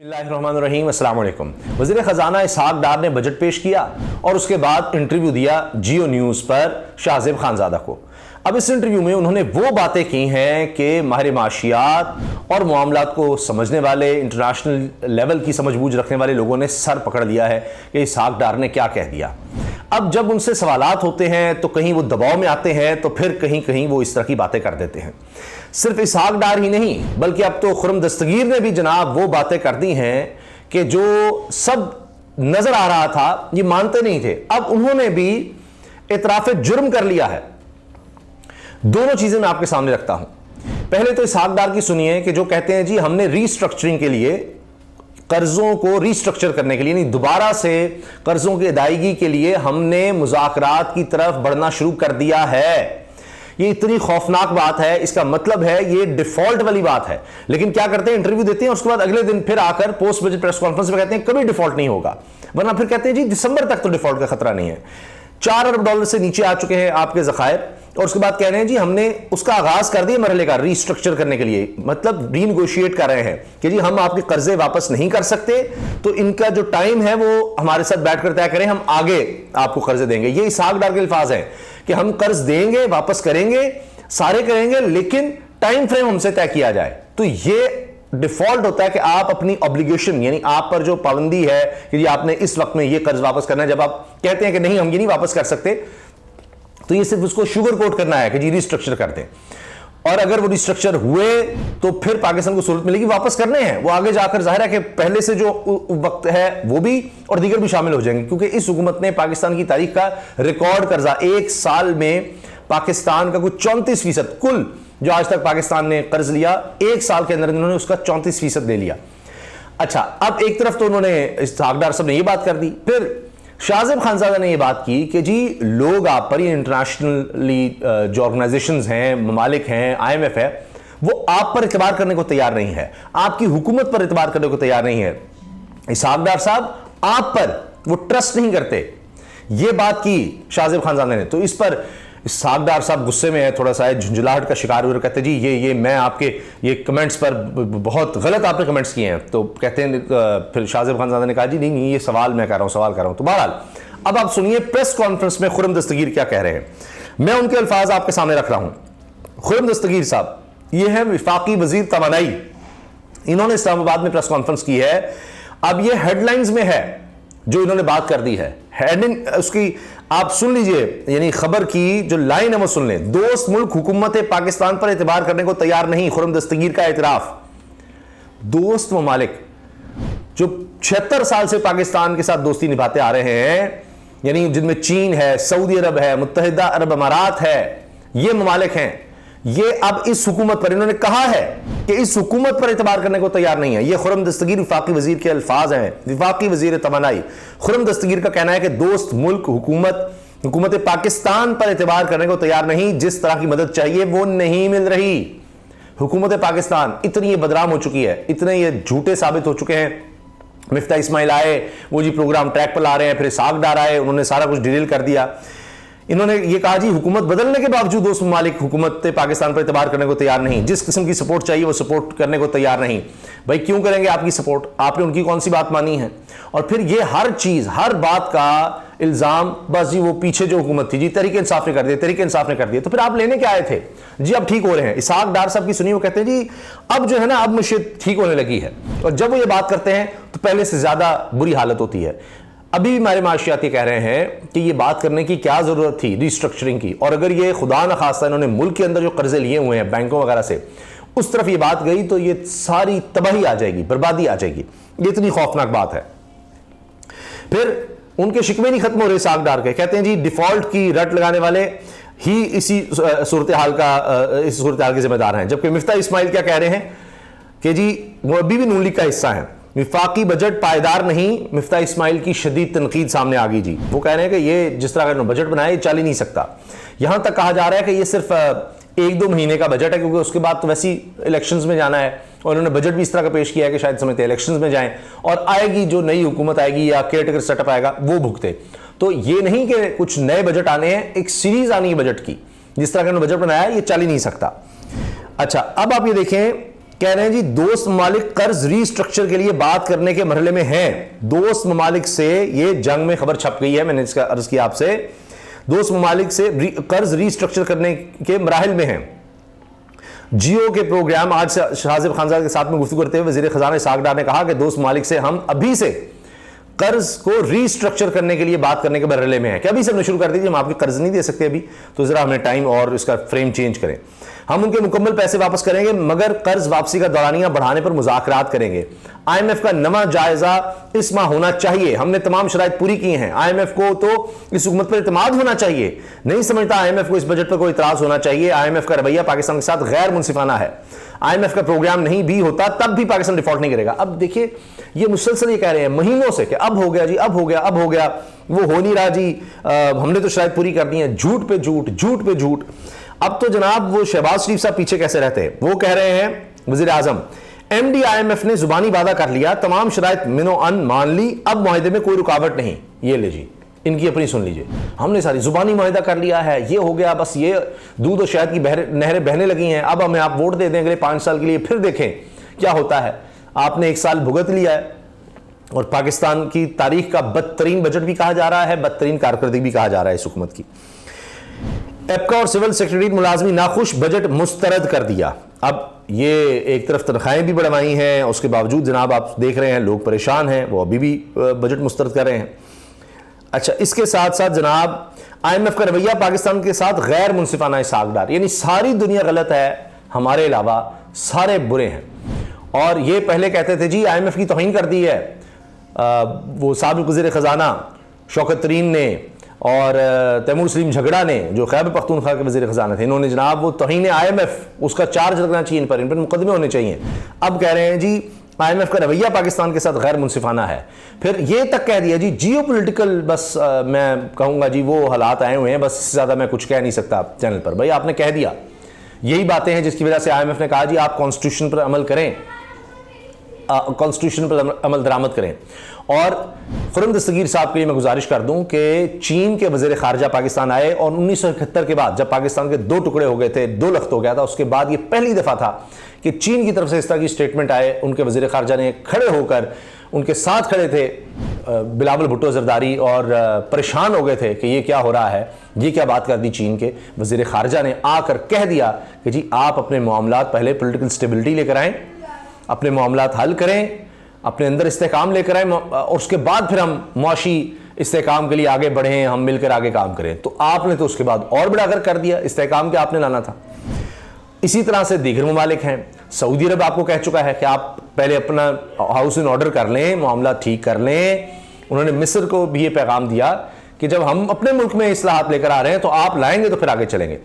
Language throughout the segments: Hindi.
बिस्मिल्लाहिर्रहमानिर्रहीम, अस्सलाम वालेकुम। वज़ीर ख़ज़ाना इसहाक डार ने बजट पेश किया और उसके बाद इंटरव्यू दिया जियो न्यूज़ पर शाहज़ेब खानज़ादा को। अब इस इंटरव्यू में उन्होंने वो बातें की हैं कि माहिर माशियात और मामलात को समझने वाले, इंटरनेशनल लेवल की समझ बूझ रखने वाले लोगों ने सर पकड़ लिया है कि इसहाक डार ने क्या कह दिया। अब जब उनसे सवालात होते हैं तो कहीं वो दबाव में आते हैं, तो फिर कहीं कहीं वो इस तरह की बातें कर देते हैं। सिर्फ इसहाक डार ही नहीं, बल्कि अब तो खुर्रम दस्तगीर ने भी जनाब वो बातें कर दी हैं कि जो सब नजर आ रहा था, ये मानते नहीं थे, अब उन्होंने भी इतराफ़ जुर्म कर लिया है। दोनों चीजें मैं आपके सामने रखता हूं। पहले तो इसहाक डार की सुनिए कि जो कहते हैं जी हमने रीस्ट्रक्चरिंग के लिए, कर्जों को रीस्ट्रक्चर करने के लिए, नहीं दोबारा से कर्जों की अदायगी के लिए हमने मुज़ाकरात की तरफ बढ़ना शुरू कर दिया है। ये इतनी खौफनाक बात है, इसका मतलब है ये डिफॉल्ट वाली बात है। लेकिन क्या करते हैं, इंटरव्यू देते हैं, उसके बाद अगले दिन फिर आकर पोस्ट बजट प्रेस कॉन्फ्रेंस में कहते हैं कभी डिफॉल्ट नहीं होगा, वरना फिर कहते हैं जी दिसंबर तक तो डिफॉल्ट का खतरा नहीं है। $4 अरब से नीचे आ चुके हैं आपके ज़खायर, और उसके बाद कह रहे हैं जी हमने उसका आगाज कर दिया मरहले का रीस्ट्रक्चर करने के लिए, मतलब रीनेगोशिएट कर रहे हैं कि जी हम आपके कर्जे वापस नहीं कर सकते, तो इनका जो टाइम है वो हमारे साथ बैठकर तय करें, हम आगे आपको कर्जे देंगे। ये इसहाक डार के अल्फाज हैं कि हम कर्ज देंगे, वापस करेंगे, सारे करेंगे, लेकिन टाइम फ्रेम हमसे तय किया जाए। तो ये डिफॉल्ट होता है कि आप अपनी ऑब्लिगेशन, यानी आप पर जो पाबंदी है कि आपने इस वक्त में ये कर्ज वापस करना है, जब आप कहते हैं कि नहीं हम ये नहीं वापस कर सकते, तो ये सिर्फ उसको शुगर कोट करना है कि जी रिस्ट्रक्चर कर दें, और अगर वो रिस्ट्रक्चर हुए तो फिर पाकिस्तान को सहूलत मिलेगी, वापस करने हैं वो आगे जाकर। जाहिर है कि पहले से जो वक्त है वो भी और दीगर भी शामिल हो जाएंगे, क्योंकि इस हुकूमत ने पाकिस्तान की तारीख का रिकॉर्ड कर्जा, एक साल में पाकिस्तान का कुछ 34% कुल जो आज तक पाकिस्तान ने कर्ज लिया, एक साल के अंदर इन्होंने उसका 34% ले लिया। अच्छा, अब एक तरफ तो उन्होंने इसहाक डार साहब ने ये बात कर दी, फिर शाहज़ेब खानज़ादा ने ये बात की कि जी लोग आप पर, ये इंटरनेशनली जो ऑर्गेनाइजेशंस हैं, ममालिक हैं, IMF है, वो आप पर इतबार करने को तैयार नहीं है, आपकी हुकूमत पर इतबार करने को तैयार नहीं है। इसहाक डार साहब आप पर वो ट्रस्ट नहीं करते, ये बात की शाहज़ेब खानज़ादा ने। तो इस पर इसहाक डार साहब गुस्से में है, थोड़ा सा झुंझलाहट का शिकार हुए, कहते जी ये मैं आपके ये कमेंट्स पर बहुत गलत आपने कमेंट्स किए हैं। तो कहते हैं, फिर शाहज़ेब खानज़ादा ने कहा जी नहीं ये सवाल मैं कर रहा हूं, सवाल कर रहा हूं। तो बहरहाल अब आप सुनिए प्रेस कॉन्फ्रेंस में खुर्रम दस्तगीर क्या कह रहे हैं, मैं उनके अल्फाज आपके सामने रख रहा हूं। खुर्रम दस्तगीर साहब ये है वफाकी वजीर तवानाई, इन्होंने इस्लामाबाद में प्रेस कॉन्फ्रेंस की है। अब ये हेडलाइंस में है जो इन्होंने बात कर दी है, हेडिंग उसकी आप सुन लीजिए, यानी खबर की जो लाइन है वो सुन लें। दोस्त मुल्क हुकूमत पाकिस्तान पर एतबार करने को तैयार नहीं, खुर्रम दस्तगीर का एतराफ। दोस्त ममालिक जो 76 साल से पाकिस्तान के साथ दोस्ती निभाते आ रहे हैं, यानी जिनमें चीन है, सऊदी अरब है, मुत्तहिदा अरब अमारात है, ये ममालिक हैं, ये अब इस हुकूमत पर, इन्होंने कहा है कि इस हुकूमत पर एतबार करने को तैयार नहीं है। ये खुर्रम दस्तगीर वफाकी वजीर के अल्फाज हैं, वफाकी वजीर तवानाई। खुर्रम दस्तगीर का कहना है कि दोस्त मुल्क हुकूमत पाकिस्तान पर एतबार करने को तैयार नहीं, जिस तरह की मदद चाहिए वो नहीं मिल रही। हुकूमत पाकिस्तान इतनी ये बदनाम हो चुकी है, इतने ये झूठे साबित हो चुके हैं। मिफ्ता इस्माइल आए, वो जी प्रोग्राम ट्रैक पर ला रहे हैं, फिर इसहाक डार आए, उन्होंने सारा कुछ डिटेल कर दिया। इन्होंने ये कहा जी हुकूमत बदलने के बावजूद दोस्त ममालिक हुकूमत पाकिस्तान पर एतबार करने को तैयार नहीं, जिस किस्म की सपोर्ट चाहिए वो सपोर्ट करने को तैयार नहीं। भाई क्यों करेंगे आपकी सपोर्ट, आपने उनकी कौन सी बात मानी है? और फिर ये हर चीज, हर बात का इल्जाम, बस जी वो पीछे जो हुकूमत थी जी तहरीक इंसाफ ने कर दिया, तहरीक इंसाफ ने कर दिया, तो फिर आप लेने क्या आए थे जी? अब ठीक हो रहे हैं। इसहाक डार साहब की सुनिए, वो कहते हैं जी अब जो है ना, अब मुझे ठीक होने लगी है। और जब वो ये बात करते हैं तो पहले से ज्यादा बुरी हालत होती है। अभी भी हमारे माशियाती कह रहे हैं कि ये बात करने की क्या जरूरत थी रीस्ट्रक्चरिंग की, और अगर ये खुदा न खास्ता इन्होंने मुल्क के अंदर जो कर्जे लिए हुए हैं बैंकों वगैरह से, उस तरफ ये बात गई तो ये सारी तबाही आ जाएगी, बर्बादी आ जाएगी। ये इतनी खौफनाक बात है। फिर उनके शिकवे नहीं खत्म हो रहे इसहाक डार के, कहते हैं जी डिफॉल्ट की रट लगाने वाले ही इसी सूरत हाल के जिम्मेदार हैं। जबकि मिफ्ता इस्माइल क्या कह रहे हैं कि जी वो अभी भी नून लीग का हिस्सा है, विफाकी बजट पायदार नहीं। मिफ्ता इस्माइल की शदीद तनकीद सामने आ गई जी, वो कह रहे हैं कि ये जिस तरह का बजट बनाया ये चल ही नहीं सकता। यहां तक कहा जा रहा है कि ये सिर्फ 1-2 महीने का बजट है, क्योंकि उसके बाद तो वैसी इलेक्शंस में जाना है, और उन्होंने बजट भी इस तरह का पेश किया है कि शायद समझते इलेक्शंस में जाएं और आएगी जो नई हुकूमत आएगी या केयरटेकर सेटअप आएगा वो भुगते। तो ये नहीं कि कुछ नए बजट आने हैं, एक सीरीज आनी है बजट की, जिस तरह का उन्होंने बजट बनाया ये चल ही नहीं सकता। अच्छा, अब आप ये देखें कह रहे हैं जी दोस्त ममालिक कर्ज रीस्ट्रक्चर के लिए बात करने के मरहले में हैं। दोस्त ममालिक से ये जंग में खबर छप गई है, मैंने इसका अर्ज किया आपसे, दोस्त ममालिक से कर्ज रीस्ट्रक्चर करने के मराहिल में हैं। जियो के प्रोग्राम आज शाहजेब खानजादा के साथ में गुफ्तगू करते हुए वजीर खजाना इसहाक डार ने कहा कि दोस्त ममालिक से हम अभी से कर्ज को रीस्ट्रक्चर करने के लिए बात करने के मरहले में है कि अभी से हमने शुरू कर दीजिए, हम आपके कर्ज नहीं दे सकते अभी, तो जरा हमें टाइम और इसका फ्रेम चेंज करें। हम उनके मुकम्मल पैसे वापस करेंगे मगर कर्ज वापसी का दौरानिया बढ़ाने पर मुज़ाकरात करेंगे। IMF का नवा जायजा इस माह होना चाहिए, हमने तमाम शराइत पूरी की हैं। IMF को तो इस हुकूमत पर इत्मीनाद होना चाहिए, नहीं समझता IMF को इस बजट पर कोई इतराज होना चाहिए। IMF का रवैया पाकिस्तान के साथ गैर मुनसिफाना है। IMF का प्रोग्राम नहीं भी होता तब भी पाकिस्तान डिफॉल्ट नहीं करेगा। अब देखिए ये मुसलसल ये कह रहे हैं महीनों से कि अब हो गया जी, अब हो गया, अब हो गया, वो हो नहीं रहा जी, हमने तो शराइत पूरी कर दी है। झूठ पे झूठ, झूठ पे झूठ। अब तो जनाब वो शहबाज शरीफ साहब पीछे कैसे रहते हैं, वो कह रहे हैं वजीर आजम MD IMF ने जुबानी वादा कर लिया, तमाम शराइत मिनो अन मान ली, अब मुआहदे में कोई रुकावट नहीं। ये ले जी इनकी अपनी सुन लीजिए, हमने सारी जुबानी मुआहदा कर लिया है, ये हो गया, बस ये दूध और शहद की नहरें बहने लगी हैं, अब हमें आप वोट दे दें अगले 5 साल के लिए, फिर देखें क्या होता है। आपने 1 साल भुगत लिया है और पाकिस्तान की तारीख का बदतरीन बजट भी कहा जा रहा है, बदतरीन कारकर्दगी भी कहा जा रहा है इस हुकूमत की। एपका और सिविल सेक्रेटरीट मुलाजमी नाखुश, बजट मुस्तरद कर दिया। अब ये एक तरफ तनख्वाहें भी बढ़वाई हैं, उसके बावजूद जनाब आप देख रहे हैं लोग परेशान हैं, वो अभी भी बजट मुस्तरद कर रहे हैं। अच्छा, इसके साथ साथ जनाब IMF का रवैया पाकिस्तान के साथ गैर मुनसिफाना इसहाक डार, यानी सारी दुनिया गलत है, हमारे अलावा सारे बुरे हैं। और ये पहले कहते थे जी IMF की तौहीन कर दी है वो साबिक़ वज़ीर ख़जाना शौकत तरीन ने और तैमूर सलीम झगड़ा ने, जो खैबर पख्तूनख्वा के वज़ीर ख़जाना थे, इन्होंने जनाब वो तौहीन IMF उसका चार्ज लगना चाहिए, इन पर मुकदमे होने चाहिए। अब कह रहे हैं जी IMF का रवैया पाकिस्तान के साथ गैर मुनसिफाना है। फिर ये तक कह दिया जी जियो पोलिटिकल, बस मैं कहूँगा जी वो हालात आए हुए हैं, बस इससे ज़्यादा मैं कुछ कह नहीं सकता चैनल पर। भाई आपने कह दिया, यही बातें हैं जिसकी वजह से IMF ने कहा जी आप कॉन्स्टिट्यूशन पर अमल करें, कॉन्स्टिट्यूशन पर अमल दरामद करें। और खुर्रम दस्तगीर साहब के लिए मैं गुजारिश कर दूं कि चीन के वज़ीर ख़ारजा पाकिस्तान आए और 1971 के बाद जब पाकिस्तान के 2 टुकड़े हो गए थे, 2 लख्त हो गया था, उसके बाद ये पहली दफ़ा था कि चीन की तरफ से इस तरह की स्टेटमेंट आए। उनके वज़ीर ख़ारजा ने खड़े होकर उनके साथ खड़े थे बिलावल भुट्टो ज़रदारी, और परेशान हो गए थे कि ये क्या हो रहा है, ये क्या बात कर दी चीन के वज़ीर ख़ारजा ने। आकर कह दिया कि जी आप अपने मामलात पहले पॉलिटिकल स्टेबिलिटी लेकर आएँ, अपने मामलात हल करें, अपने अंदर इस्तेकाम लेकर आए और उसके बाद फिर हम मुआशी इस्तेकाम के लिए आगे बढ़ें, हम मिलकर आगे काम करें। तो आपने तो उसके बाद और बढ़ाकर कर दिया, इस्तेकाम के आपने लाना था। इसी तरह से दीगर ममालिक हैं, सऊदी अरब आपको कह चुका है कि आप पहले अपना हाउस इन ऑर्डर कर लें, मामला ठीक कर लें। उन्होंने मिस्र को भी ये पैगाम दिया कि जब हम अपने मुल्क में इस्लाहात लेकर आ रहे हैं तो आप लाएंगे तो फिर आगे चलेंगे।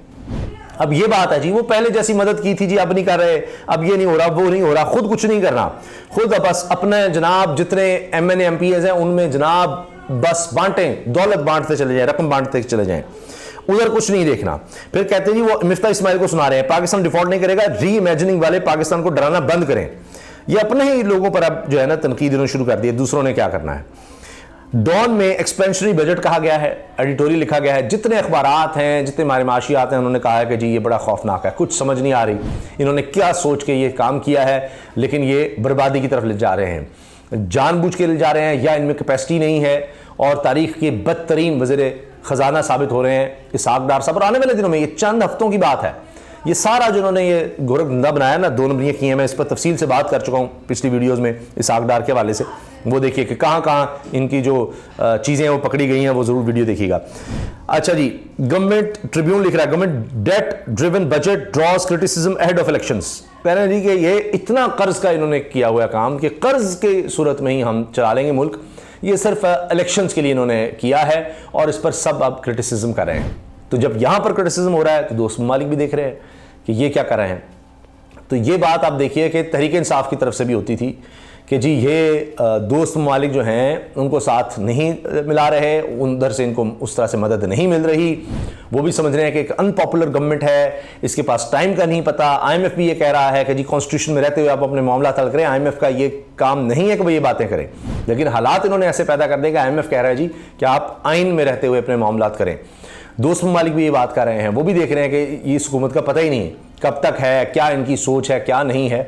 अब ये बात है जी, वो पहले जैसी मदद की थी जी अब नहीं कर रहे, अब ये नहीं हो रहा, वो नहीं हो रहा, खुद कुछ नहीं करना, खुद बस अपने जनाब जितने MNA MPs हैं उनमें जनाब बस बांटें, दौलत बांटते चले जाएं, रकम बांटते चले जाएं, उधर कुछ नहीं देखना। फिर कहते हैं जी वो मिफ्ता इस्माइल को सुना रहे हैं पाकिस्तान डिफॉल्ट नहीं करेगा, री इमेजिनिंग वाले पाकिस्तान को डराना बंद करें। ये अपने ही लोगों पर अब जो है ना तनकीद इन्होंने शुरू कर दी है, दूसरों ने क्या करना है। डॉन में एक्सपेंशनरी बजट कहा गया है, एडिटोरियल लिखा गया है, जितने अखबारात हैं, जितने हमारे माशियात हैं, उन्होंने कहा है कि जी ये बड़ा खौफनाक है, कुछ समझ नहीं आ रही इन्होंने क्या सोच के ये काम किया है, लेकिन ये बर्बादी की तरफ ले जा रहे हैं, जानबूझ के ले जा रहे हैं, या इनमें कैपेसिटी नहीं है और तारीख के बदतरीन वज़ीर ख़जाना साबित हो रहे हैं इसहाक डार साहब। और आने वाले दिनों में, ये चंद हफ्तों की बात है, ये सारा जिन्होंने ये गोरख धंधा बनाया ना, 2 नंबरियाँ की हैं, मैं इस पर तफसील से बात कर चुका हूँ पिछली वीडियोज़ में इसहाक डार के हवाले से, वो देखिए कि कहाँ कहाँ इनकी जो चीज़ें हैं वो पकड़ी गई हैं, वो ज़रूर वीडियो देखिएगा। अच्छा जी, गवर्नमेंट ट्रिब्यून लिख रहा है government debt driven budget draws criticism ahead of elections. कह रहे हैं जी कि ये इतना कर्ज का इन्होंने किया हुआ काम कि कर्ज के सूरत में ही हम चला लेंगे मुल्क, ये सिर्फ इलेक्शंस के लिए इन्होंने किया है और इस पर सब अब क्रिटिसिज्म कर रहे हैं। तो जब यहाँ पर क्रिटिसिज्म हो रहा है तो दोस्त ममालिक भी देख रहे हैं कि ये क्या कर रहे हैं। तो ये बात आप देखिए कि तहरीक इंसाफ की तरफ से भी होती थी कि जी ये दोस्त ममालिक जो हैं उनको साथ नहीं मिला रहे, उधर से इनको उस तरह से मदद नहीं मिल रही, वो भी समझ रहे हैं कि एक अनपॉपुलर गवर्नमेंट है, इसके पास टाइम का नहीं पता। IMF भी ये कह रहा है कि जी कॉन्स्टिट्यूशन में रहते हुए आप अपने मामला हल करें, IMF का ये काम नहीं है कि वो ये बातें करें, लेकिन हालात इन्होंने ऐसे पैदा कर दिए कि IMF कह रहा है जी कि आप आइन में रहते हुए अपने मामला करें। दोस्त ममालिक भी ये बात कर रहे हैं, वो भी देख रहे हैं कि इस हुकूमत का पता ही नहीं कब तक है, क्या इनकी सोच है क्या नहीं है।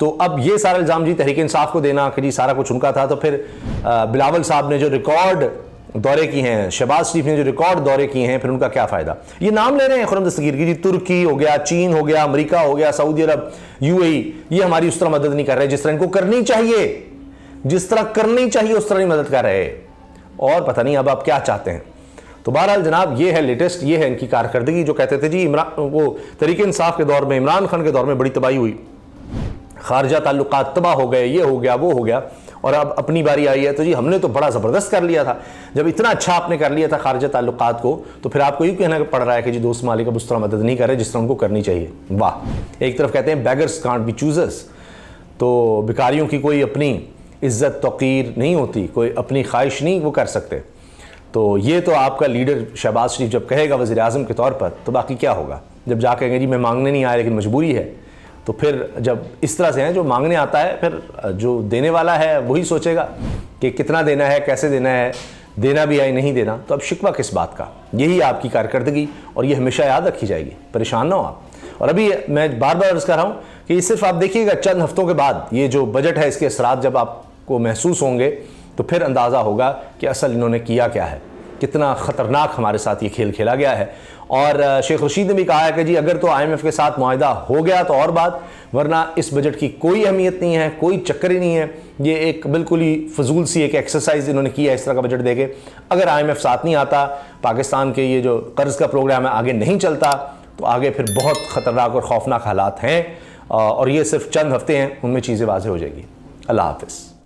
तो अब ये सारा इल्ज़ाम जी तहरीक इंसाफ को देना कि जी सारा कुछ उनका था, तो फिर बिलावल साहब ने जो रिकॉर्ड दौरे किए हैं, शहबाज शरीफ ने जो रिकॉर्ड दौरे किए हैं, फिर उनका क्या फ़ायदा। ये नाम ले रहे हैं खुर्रम दस्तगीर की, जी तुर्की हो गया, चीन हो गया, अमेरिका हो गया, सऊदी अरब, यूएई, ये हमारी उस तरह मदद नहीं कर रहे जिस तरह इनको करनी चाहिए, जिस तरह करनी चाहिए उस तरह नहीं मदद कर रहे, और पता नहीं अब आप क्या चाहते हैं। तो बहरहाल जनाब ये है लेटेस्ट, ये है इनकी कारकर्दगी। जो कहते थे जी वो तहरीक इंसाफ के दौर में, इमरान खान के दौर में बड़ी तबाही हुई, खारजा ताल्लुकात तबाह हो गए, ये हो गया वो हो गया, और अब अपनी बारी आई है तो जी हमने तो बड़ा ज़बरदस्त कर लिया था। जब इतना अच्छा आपने कर लिया था खारजा ताल्लुकात को, तो फिर आपको यूँ कहना पड़ रहा है कि जी दोस्त मालिक अब उस तरह मदद नहीं कर रहे जिस तरह उनको करनी चाहिए। वाह, एक तरफ कहते हैं बेगर्स कांट बी चूजर्स, तो भिखारियों की कोई अपनी इज़्ज़त तौक़ीर नहीं होती, कोई अपनी ख्वाहिश नहीं वो कर सकते। तो ये तो आपका लीडर शहबाज शरीफ जब कहेगा वज़ीर आज़म के तौर पर, तो बाकी क्या होगा। जब जा कहेंगे जी मैं मांगने नहीं आया लेकिन मजबूरी है, तो फिर जब इस तरह से हैं, जो मांगने आता है फिर जो देने वाला है वही सोचेगा कि कितना देना है, कैसे देना है, देना भी है नहीं देना, तो अब शिकवा किस बात का। यही आपकी कारकर्दगी, और ये हमेशा याद रखी जाएगी, परेशान ना हो आप। और अभी मैं बार बार अर्ज़ कर रहा हूँ कि सिर्फ आप देखिएगा चंद हफ्तों के बाद ये जो बजट है इसके असरात जब आपको महसूस होंगे, तो फिर अंदाज़ा होगा कि असल इन्होंने किया क्या है, कितना ख़तरनाक हमारे साथ ये खेल खेला गया है। और शेख रशीद ने भी कहा है कि जी अगर तो IMF के साथ मुआहिदा हो गया तो और बात, वरना इस बजट की कोई अहमियत नहीं है, कोई चक्कर ही नहीं है। ये एक बिल्कुल ही फजूल सी एक एक्सरसाइज इन्होंने की है इस तरह का बजट देके। अगर IMF साथ नहीं आता, पाकिस्तान के ये जो कर्ज़ का प्रोग्राम है आगे नहीं चलता, तो आगे फिर बहुत ख़तरनाक और खौफनाक हालात हैं, और ये सिर्फ चंद हफ्ते हैं, उनमें चीज़ें वाज़ेह हो जाएगी। अल्लाह हाफ़िज़।